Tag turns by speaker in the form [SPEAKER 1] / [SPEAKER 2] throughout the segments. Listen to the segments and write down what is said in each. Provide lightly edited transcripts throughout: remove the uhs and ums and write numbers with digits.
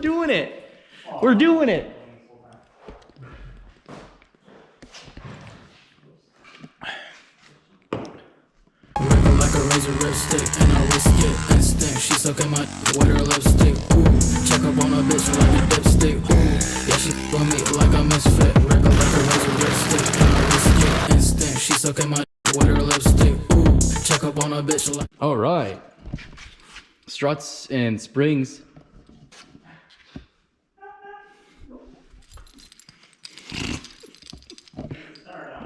[SPEAKER 1] doing it. We're doing it.
[SPEAKER 2] Wriggle like a razor lipstick, and I whisk it instinct. She sucking my with her lipstick. Ooh, check up on a bitch like a dipstick. Ooh, yeah, she on me like a misfit. Wriggle like a razor lipstick, and I whisk it instinct. She sucking my with her lipstick. Ooh, check up on a bitch like.
[SPEAKER 1] All right, struts and springs.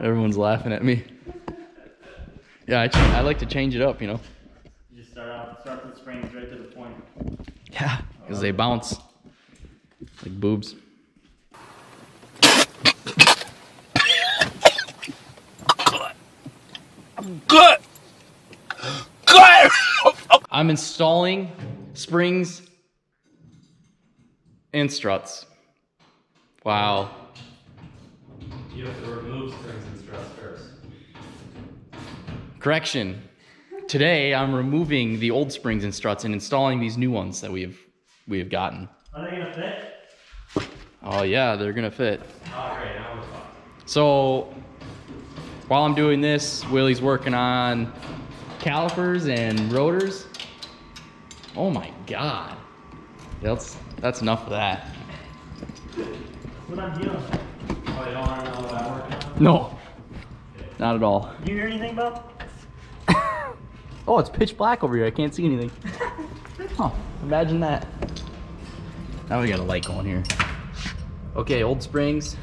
[SPEAKER 1] Everyone's laughing at me. Yeah, I like to change it up, you know.
[SPEAKER 3] You just start with springs right to the point.
[SPEAKER 1] Yeah, because they bounce like boobs. Good. I'm installing springs and struts. Wow.
[SPEAKER 4] You have to remove springs and struts first.
[SPEAKER 1] Correction. Today I'm removing the old springs and struts and installing these new ones that we have gotten.
[SPEAKER 3] Are they gonna fit?
[SPEAKER 1] Oh yeah, they're gonna fit.
[SPEAKER 4] Alright, now we're talking.
[SPEAKER 1] So while I'm doing this, Willie's working on calipers and rotors. Oh my god. That's enough of that.
[SPEAKER 3] What I'm doing?
[SPEAKER 4] Oh, you don't want to know what I'm working on?
[SPEAKER 1] No. Not at all.
[SPEAKER 3] Do you hear anything, Bob?
[SPEAKER 1] Oh, it's pitch black over here. I can't see anything. Huh, imagine that. Now we got a light going here. Okay, old springs,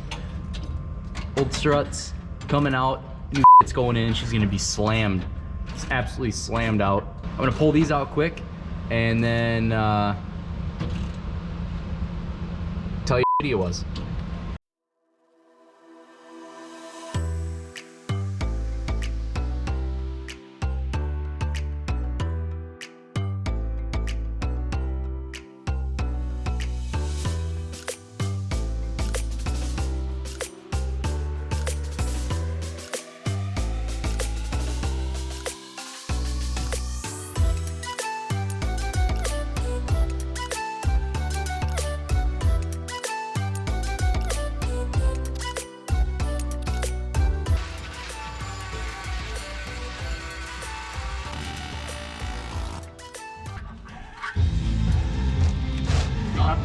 [SPEAKER 1] old struts coming out. New it's going in. She's gonna be slammed. It's absolutely slammed out. I'm gonna pull these out quick and then tell you what it was.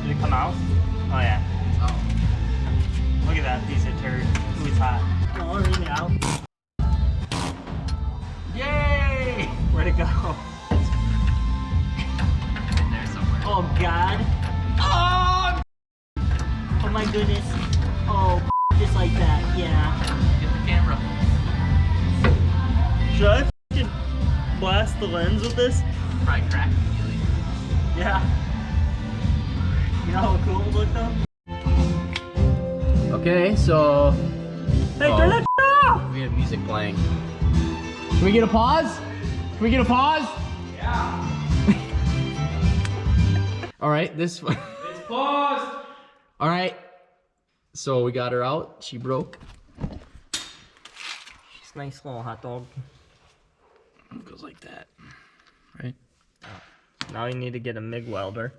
[SPEAKER 3] Did it come out? Oh yeah. Oh. Look at that piece of turd. Ooh, it's hot. Oh, is it out? Yay! Where'd it go?
[SPEAKER 1] In there somewhere.
[SPEAKER 3] Oh god. Oh! Oh my goodness. Oh, just like that. Yeah.
[SPEAKER 1] Get the camera.
[SPEAKER 3] Should I f***ing blast the lens with this?
[SPEAKER 1] Probably crack immediately.
[SPEAKER 3] Yeah. You know how cool it would look though?
[SPEAKER 1] Okay, so
[SPEAKER 3] Hey, turn that off!
[SPEAKER 1] we have music playing. Can we get a pause? Can we get a pause? Yeah. All right, this one.
[SPEAKER 4] It's paused!
[SPEAKER 1] All right. So we got her out. She broke.
[SPEAKER 3] She's a nice little hot dog.
[SPEAKER 1] It goes like that, right?
[SPEAKER 3] Now you need to get a MIG welder.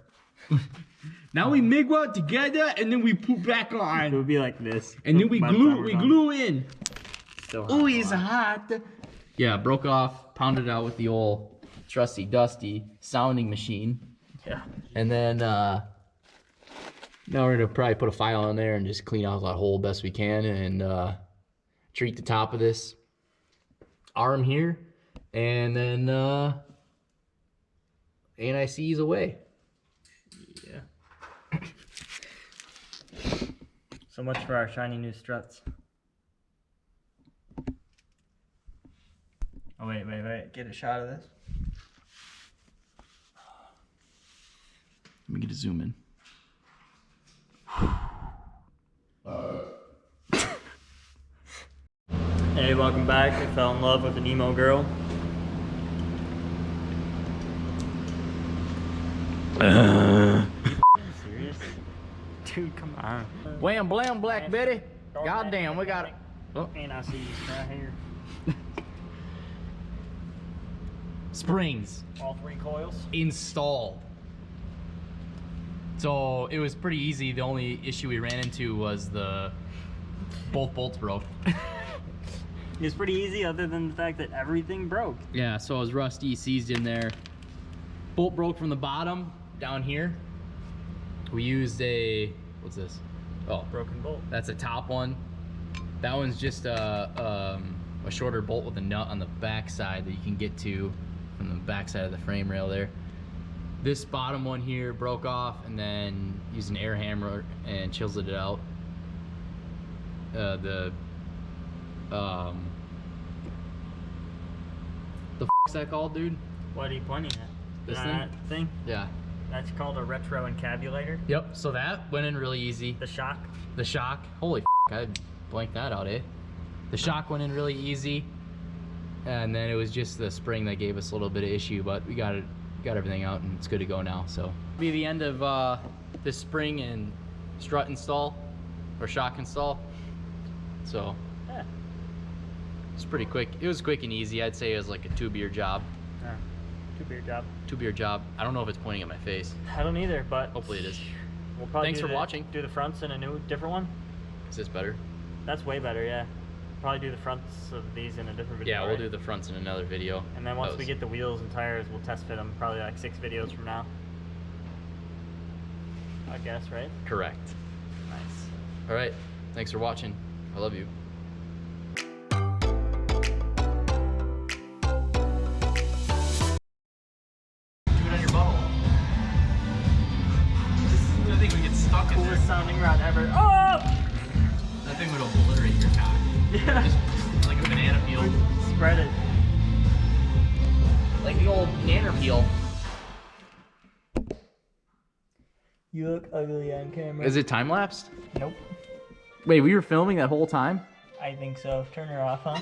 [SPEAKER 1] Now we MIG weld together and then we put back
[SPEAKER 3] It
[SPEAKER 1] on.
[SPEAKER 3] would be like this.
[SPEAKER 1] And then we
[SPEAKER 3] By the time we're done.
[SPEAKER 1] glue in.
[SPEAKER 3] Still hot.
[SPEAKER 1] Oh, he's hot. Yeah, broke off, pounded it out with the old trusty dusty sounding machine.
[SPEAKER 3] Yeah.
[SPEAKER 1] And then now we're gonna probably put a file in there and just clean out that hole best we can and treat the top of this arm here, and then ANIC's away.
[SPEAKER 3] Yeah. So much for our shiny new struts. Oh wait. Get a shot of this.
[SPEAKER 1] Let me get a zoom in.
[SPEAKER 3] Hey, welcome back. I fell in love with an emo girl. Serious? Dude, come on.
[SPEAKER 1] Wham blam, Black Betty. Goddamn, we got it. Oh.
[SPEAKER 3] And I see you right here.
[SPEAKER 1] Springs
[SPEAKER 3] All 3 coils.
[SPEAKER 1] installed. So it was pretty easy. The only issue we ran into was both bolts broke.
[SPEAKER 3] It was pretty easy other than the fact that everything broke.
[SPEAKER 1] Yeah, so it was rusty, seized in there. Bolt broke from the bottom down here. We used what's this? Oh,
[SPEAKER 3] Broken bolt.
[SPEAKER 1] that's a top one. That one's just a shorter bolt with a nut on the back side that you can get to from the back side of the frame rail there. This bottom one here broke off, and then used an air hammer and chiseled it out. The f***'s that called, dude?
[SPEAKER 3] What are you pointing at?
[SPEAKER 1] This
[SPEAKER 3] That thing?
[SPEAKER 1] Yeah.
[SPEAKER 3] That's called a retro encabulator.
[SPEAKER 1] Yep, so that went in really easy.
[SPEAKER 3] The shock.
[SPEAKER 1] The shock, holy f***, I blanked that out, eh? The shock went in really easy, and then it was just the spring that gave us a little bit of issue, but we got everything out and it's good to go now. So be the end of this spring and strut install or shock install. So
[SPEAKER 3] Yeah.
[SPEAKER 1] it's pretty quick. It was quick and easy. I'd say it was like a 2-beer job.
[SPEAKER 3] Yeah. 2-beer job.
[SPEAKER 1] 2-beer job. I don't know if it's pointing at my face.
[SPEAKER 3] I don't either, but
[SPEAKER 1] Hopefully it is.
[SPEAKER 3] we'll probably
[SPEAKER 1] Thanks for watching.
[SPEAKER 3] Do the fronts in a different one.
[SPEAKER 1] Is this better?
[SPEAKER 3] That's way better, yeah. Probably do the fronts of these in a different video.
[SPEAKER 1] Yeah, we'll
[SPEAKER 3] right?
[SPEAKER 1] do the fronts in another video.
[SPEAKER 3] And then once we get the wheels and tires, we'll test fit them. Probably like 6 videos from now. I guess, right?
[SPEAKER 1] Correct.
[SPEAKER 3] Nice.
[SPEAKER 1] All right. Thanks for watching. I love you. I think we get stuck in there.
[SPEAKER 3] Coolest sounding rod ever. Oh!
[SPEAKER 1] That thing would obliterate your cock.
[SPEAKER 3] Yeah.
[SPEAKER 1] Just like a banana peel.
[SPEAKER 3] Spread it.
[SPEAKER 1] Like the old banana peel.
[SPEAKER 3] You look ugly on camera.
[SPEAKER 1] Is it time lapsed?
[SPEAKER 3] Nope.
[SPEAKER 1] Wait, we were filming that whole time?
[SPEAKER 3] I think so. Turn her off, huh?